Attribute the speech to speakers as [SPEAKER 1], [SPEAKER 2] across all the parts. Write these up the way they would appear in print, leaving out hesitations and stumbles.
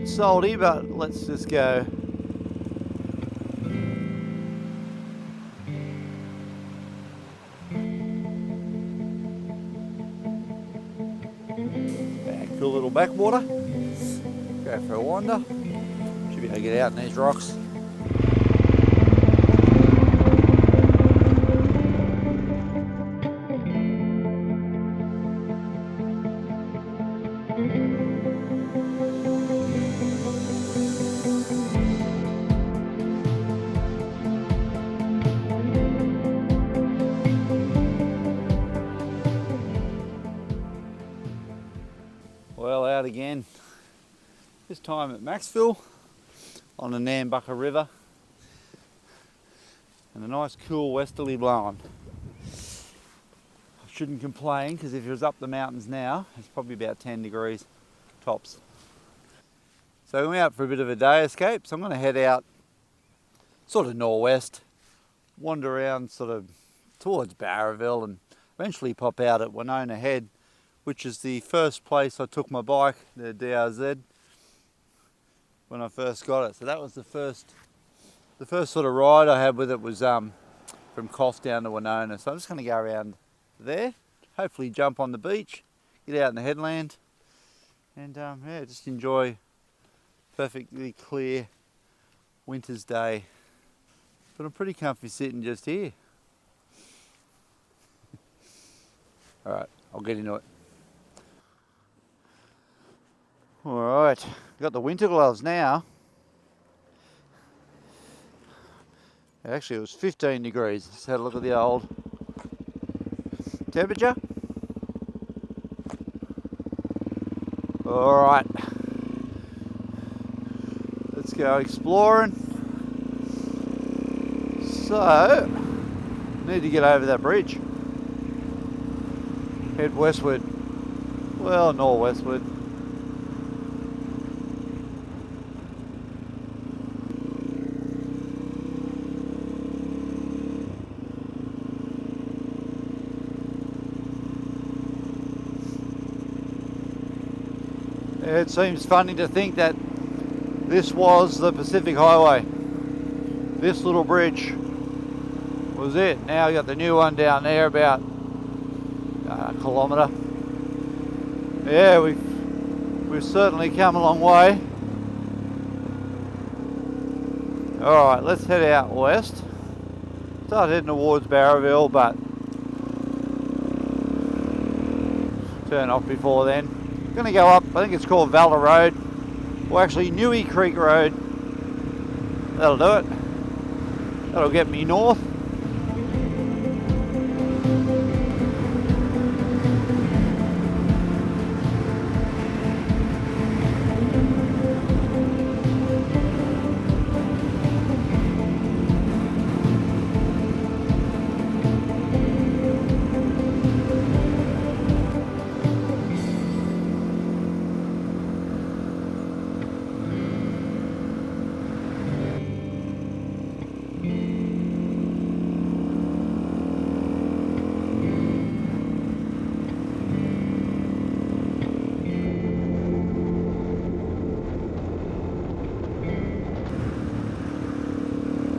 [SPEAKER 1] bit salty, but let's just go. Cool little backwater. Go for a wander. Should be able to get out in these rocks. Well, out again. This time at Maxville on the Nambucca River, and a nice cool westerly blowing. I shouldn't complain, because if it was up the mountains now, it's probably about 10 degrees tops. So we're out for a bit of a day escape, so I'm going to head out sort of northwest, wander around sort of towards Barraville, and eventually pop out at Wenonah Head, which is the first place I took my bike, the DRZ, when I first got it. So that was the first sort of ride I had with it was from Coff down to Wenonah. So I'm just going to go around there, hopefully jump on the beach, get out in the headland, and yeah, just enjoy perfectly clear winter's day. But I'm pretty comfy sitting just here. All right, I'll get into it. All right, got the winter gloves now. Actually, it was 15 degrees. Just had a look at the old temperature. All right, let's go exploring. So, need to get over that bridge. Head westward. Well, northwestward. It seems funny to think that this was the Pacific Highway. This little bridge was it. Now we got the new one down there, about a kilometre. Yeah, we've certainly come a long way. All right, let's head out west. Start heading towards Barraville, but turn off before then. Gonna go up, I think it's called Valor Road, or actually Newey Creek Road. That'll do it. That'll get me north.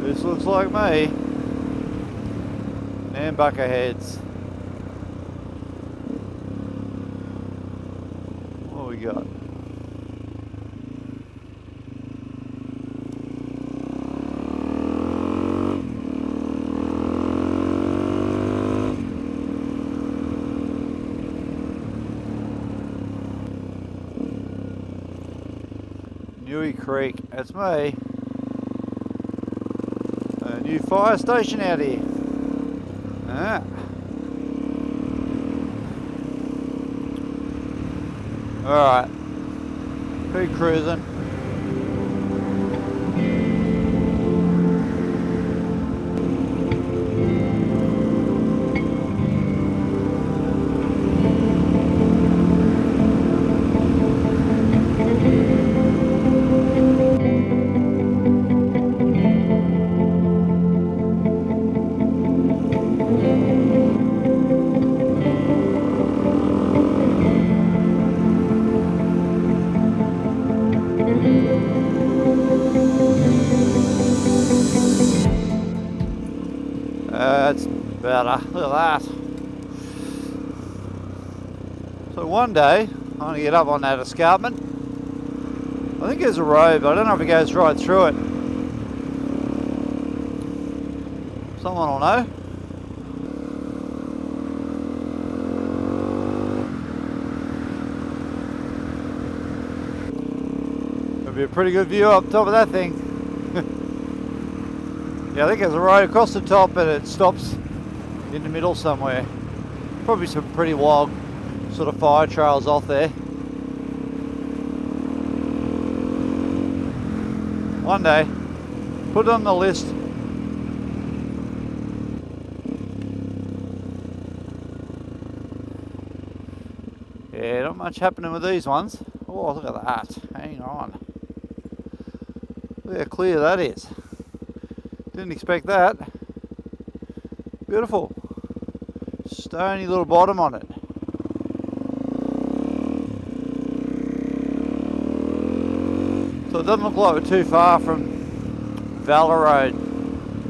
[SPEAKER 1] This looks like me. Nambucca Heads. What we got? Newey Creek, that's me. New fire station out here. Alright, keep cruising. That's better. Look at that. So one day, I'm going to get up on that escarpment. I think there's a road, but I don't know if it goes right through it. Someone will know. It'll be a pretty good view up top of that thing. Yeah, I think there's a road across the top, but it stops in the middle somewhere. Probably some pretty wild sort of fire trails off there. One day, put it on the list. Yeah, not much happening with these ones. Oh, look at that. Hang on. Look how clear that is. Didn't expect that. Beautiful. Stony little bottom on it. So it doesn't look like we're too far from Valor Road.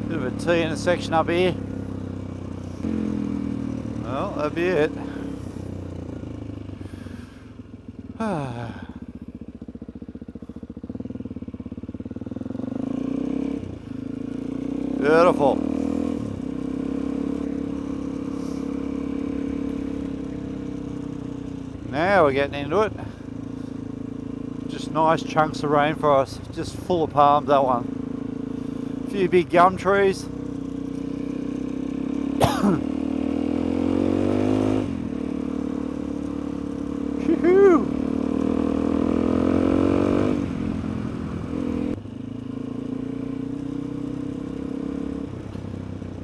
[SPEAKER 1] Bit of a T intersection up here. Well, that'd be it. Beautiful. Now we're getting into it. Just nice chunks of rainforest, just full of palms, that one. A few big gum trees.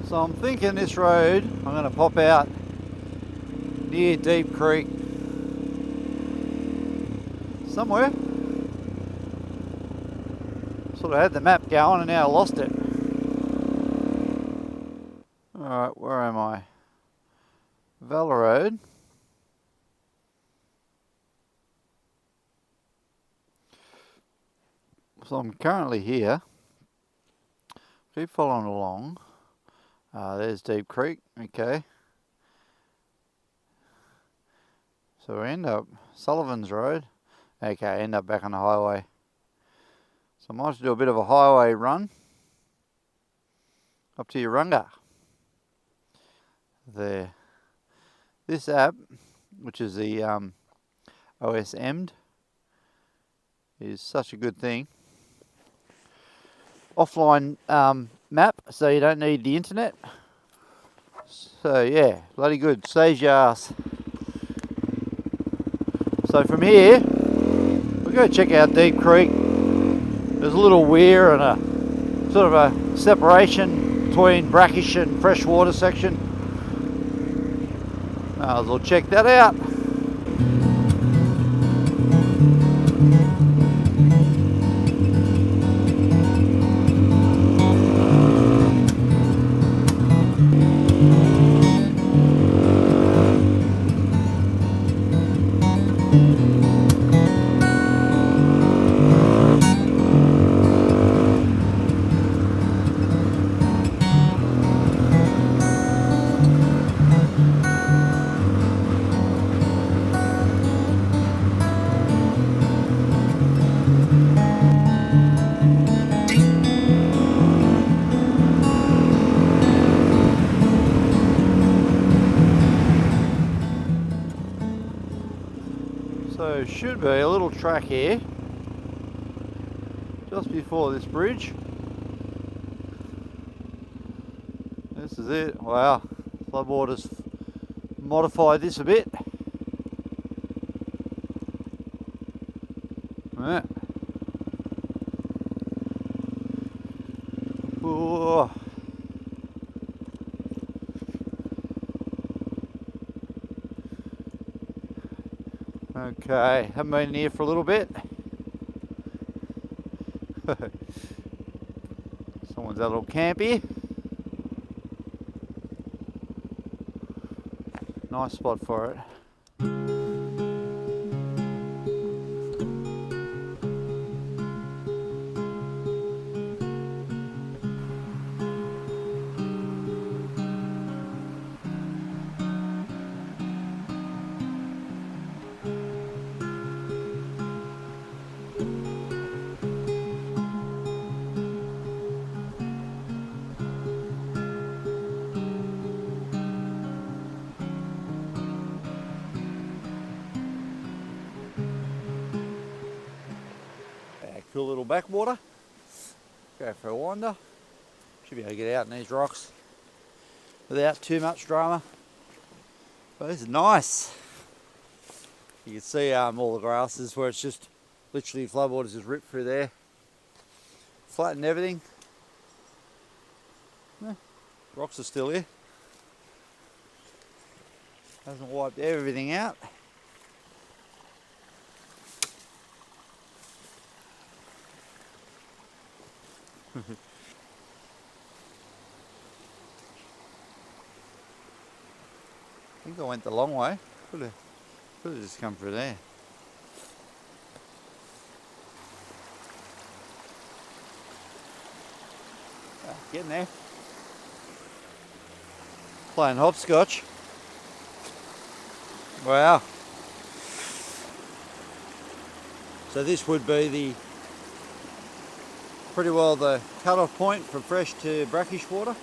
[SPEAKER 1] So I'm thinking this road, I'm going to pop out near Deep Creek somewhere. Sort of had the map going and now I lost it. Alright, where am I? Valor Road. So I'm currently here. Keep following along. There's Deep Creek, okay. So we end up Sullivan's Road. Okay, end up back on the highway. So I might have to do a bit of a highway run up to Urunga. There. This app, which is the OSM'd, is such a good thing. Offline map, so you don't need the internet. So yeah, bloody good, saves your ass. So from here, we'll go check out Deep Creek. There's a little weir and a sort of a separation between brackish and freshwater section. Might as well check that out. So should be a little track here, just before this bridge. This is it. Wow, floodwaters modified this a bit. Yeah. Whoa. Okay, haven't been here for a little bit. Someone's had a little camp here. Nice spot for it. cool little backwater. Go for a wander. Should be able to get out in these rocks without too much drama. But this is nice. You can see all the grasses where it's just literally floodwaters just ripped through there. Flattened everything. Yeah, rocks are still here. Hasn't wiped everything out. I think I went the long way. Could have just come through there. Getting there. Playing hopscotch. Wow. So this would be pretty well the cut-off point from fresh to brackish water.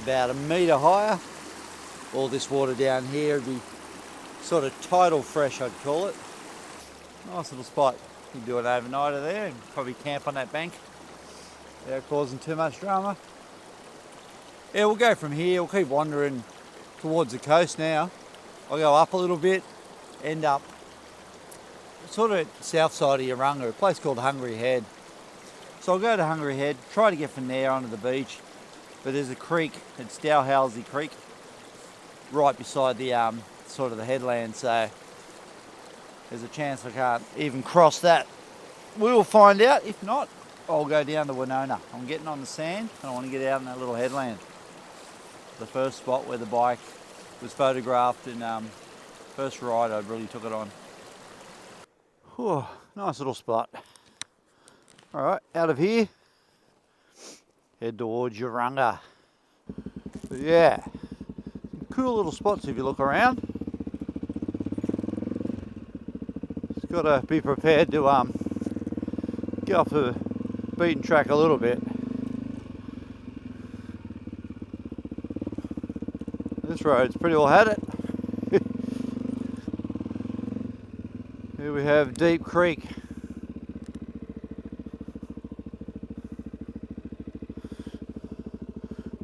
[SPEAKER 1] About a metre higher. All this water down here would be sort of tidal fresh, I'd call it. Nice little spot. You can do an overnighter there and probably camp on that bank without causing too much drama. Yeah, we'll go from here. We'll keep wandering towards the coast now. I'll go up a little bit, end up sort of south side of Yarrunga, a place called Hungry Head. So I'll go to Hungry Head, try to get from there onto the beach. But there's a creek, it's Dowhalsey Creek, right beside the sort of the headland, so there's a chance I can't even cross that. We'll find out. If not, I'll go down to Wenonah. I'm getting on the sand and I want to get out in that little headland. The first spot where the bike was photographed and first ride I really took it on. Whew, nice little spot. All right, out of here, head towards Yarrunga. But yeah, cool little spots if you look around. Just got to be prepared to get off the beaten track a little bit. This road's pretty well had it. Here we have Deep Creek.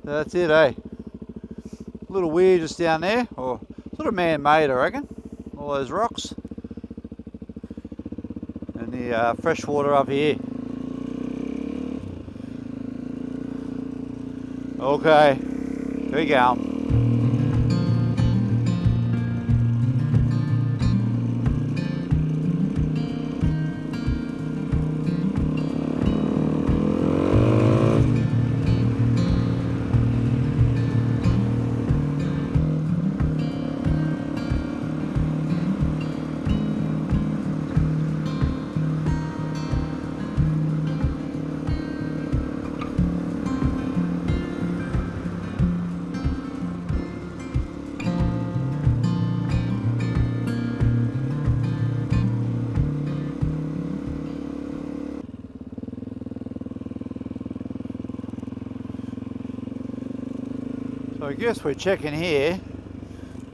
[SPEAKER 1] That's it, eh? A little weird just down there, or sort of man-made, I reckon. All those rocks. And the fresh water up here. Okay, here we go. So I guess we're checking here,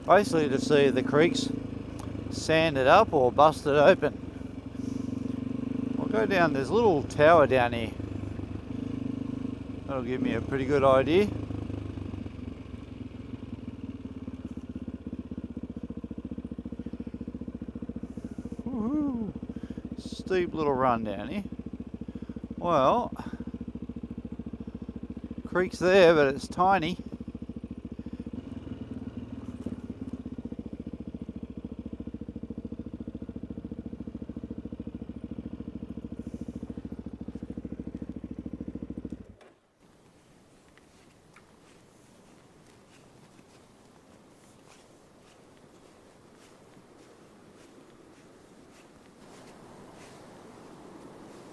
[SPEAKER 1] basically to see if the creek's sanded up or busted open. I'll go down, there's a little tower down here. That'll give me a pretty good idea. Woohoo! Steep little run down here. Well, creek's there, but it's tiny.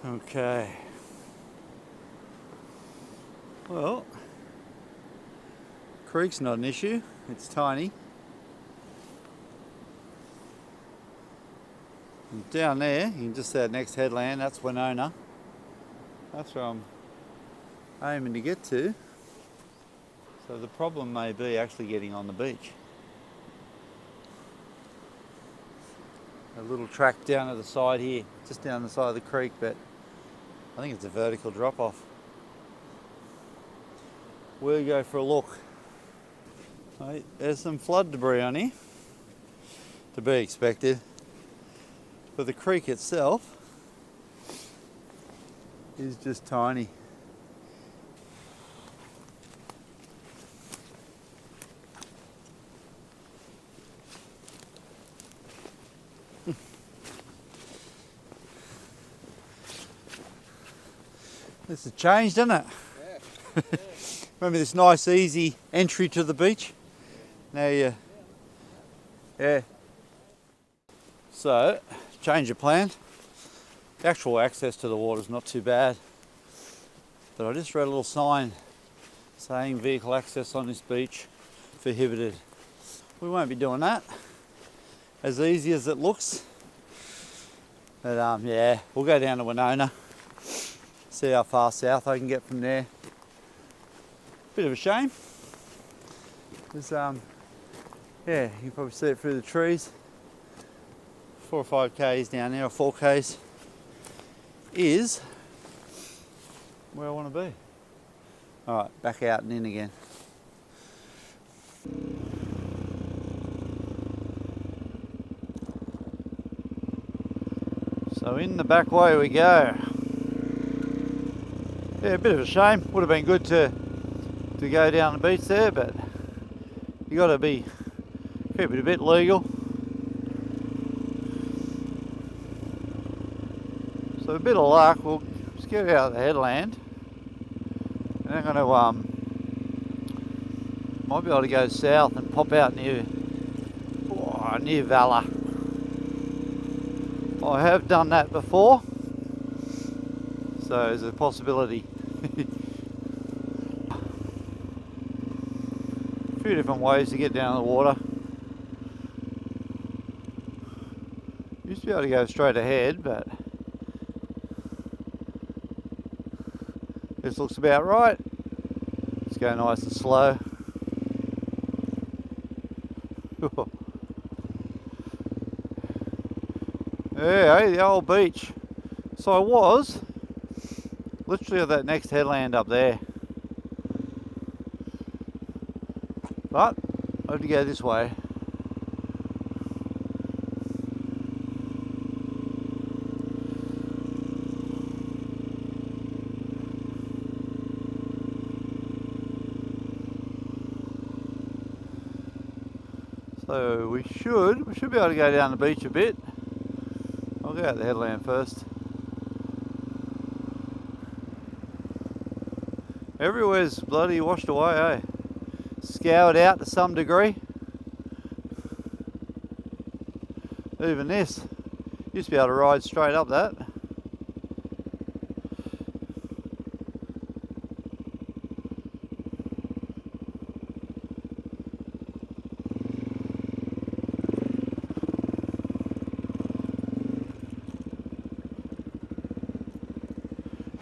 [SPEAKER 1] Okay. Well, creek's not an issue, it's tiny. And down there, you can just see that next headland, that's Wenonah. That's where I'm aiming to get to. So the problem may be actually getting on the beach. a little track down to the side here, just down the side of the creek, but I think it's a vertical drop off. We'll go for a look. Right, there's some flood debris on here, to be expected, but the creek itself is just tiny. This has changed, hasn't it?
[SPEAKER 2] Yeah.
[SPEAKER 1] Remember this nice easy entry to the beach? Now you, yeah. So, change of plan. The actual access to the water is not too bad, but I just read a little sign saying vehicle access on this beach prohibited. We won't be doing that, as easy as it looks. But yeah, we'll go down to Wenonah, see how far south I can get from there. Bit of a shame. There's yeah, you can probably see it through the trees. 4 or 5 k's down there, or 4 k's is where I want to be. All right, back out and in again. So in the back way we go. Yeah, a bit of a shame. Would have been good to go down the beach there, but you got to keep it a bit legal. So a bit of luck, we'll just get out of the headland, and I'm going to might be able to go south and pop out near Valor. I have done that before, so there's a possibility. A few different ways to get down the water. Used to be able to go straight ahead, but this looks about right. Let's go nice and slow. Yeah, hey, the old beach. So I was literally at that next headland up there, but I have to go this way. So we should be able to go down the beach a bit. I'll go out the headland first. Everywhere's bloody washed away, eh? Scoured out to some degree. Even this. Used to be able to ride straight up that.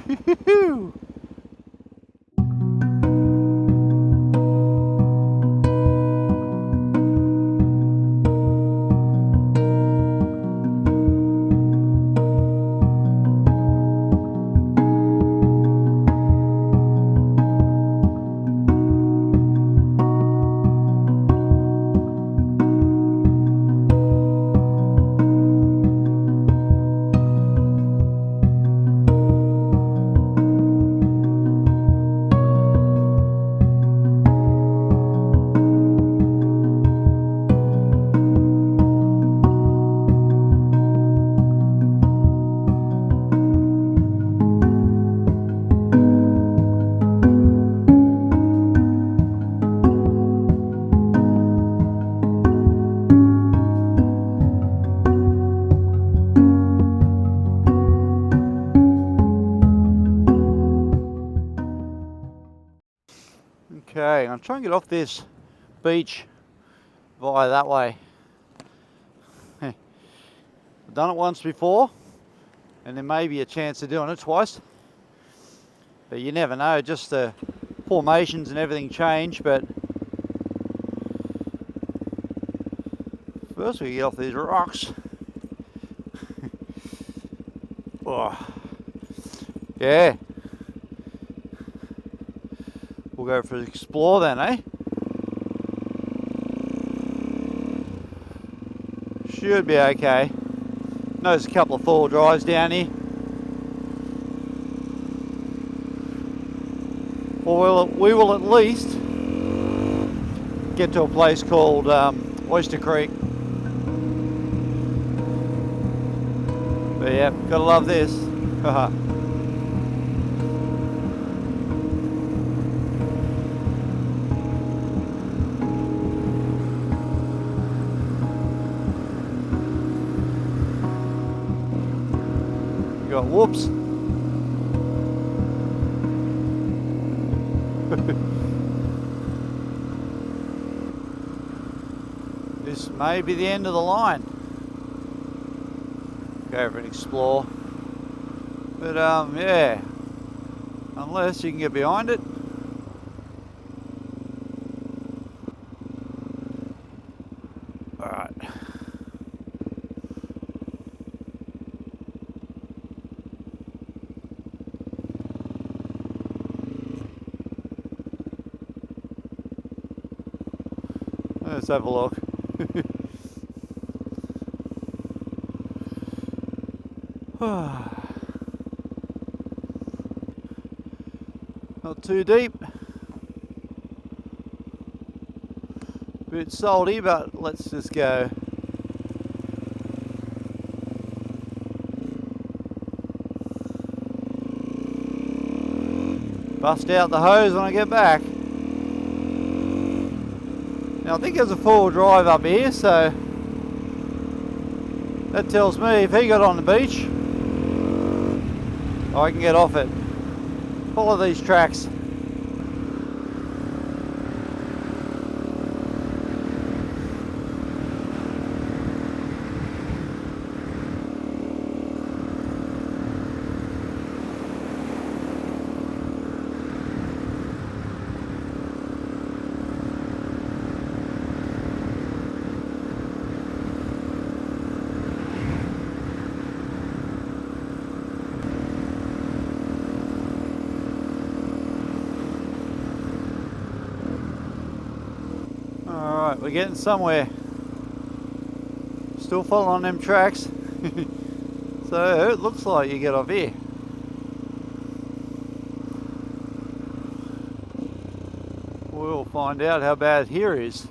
[SPEAKER 1] Hoo-hoo-hoo! Okay, I'm trying to get off this beach via that way. I've done it once before, and there may be a chance of doing it twice, but you never know, just the formations and everything change. But first we get off these rocks. Oh. Yeah. We'll go for an explore then, eh? Should be okay. Notice a couple of four drives down here. Or we will at least get to a place called Oyster Creek. But yeah, gotta love this. You got whoops. This may be the end of the line. Go over and explore. But yeah, unless you can get behind it. Alright. Let's have a look. Not too deep. Bit salty, but let's just go. Bust out the hose when I get back. Now I think there's a four-wheel drive up here, so that tells me if he got on the beach, I can get off it. Follow these tracks. Alright, we're getting somewhere. Still following them tracks. So it looks like you get off here. We'll find out how bad here is.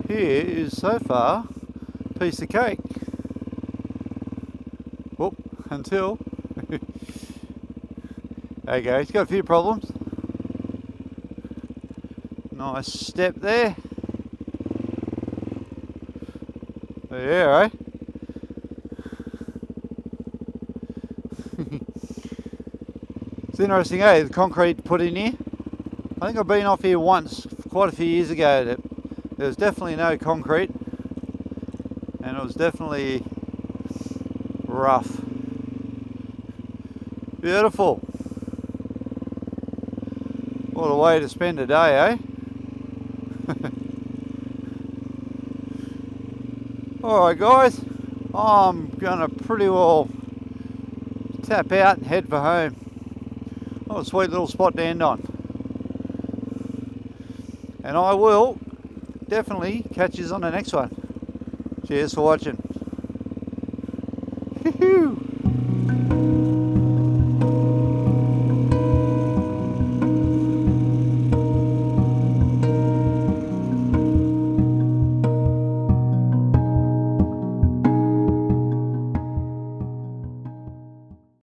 [SPEAKER 1] Here is so far a piece of cake. Whoop, until there you go, he's got a few problems. Nice step there. Yeah, right? It's interesting, eh? The concrete put in here. I think I've been off here once, quite a few years ago. There was definitely no concrete, and it was definitely rough. Beautiful. What a way to spend a day, eh? Alright guys, I'm gonna pretty well tap out and head for home. Oh, a sweet little spot to end on. And I will definitely catch you on the next one. Cheers for watching.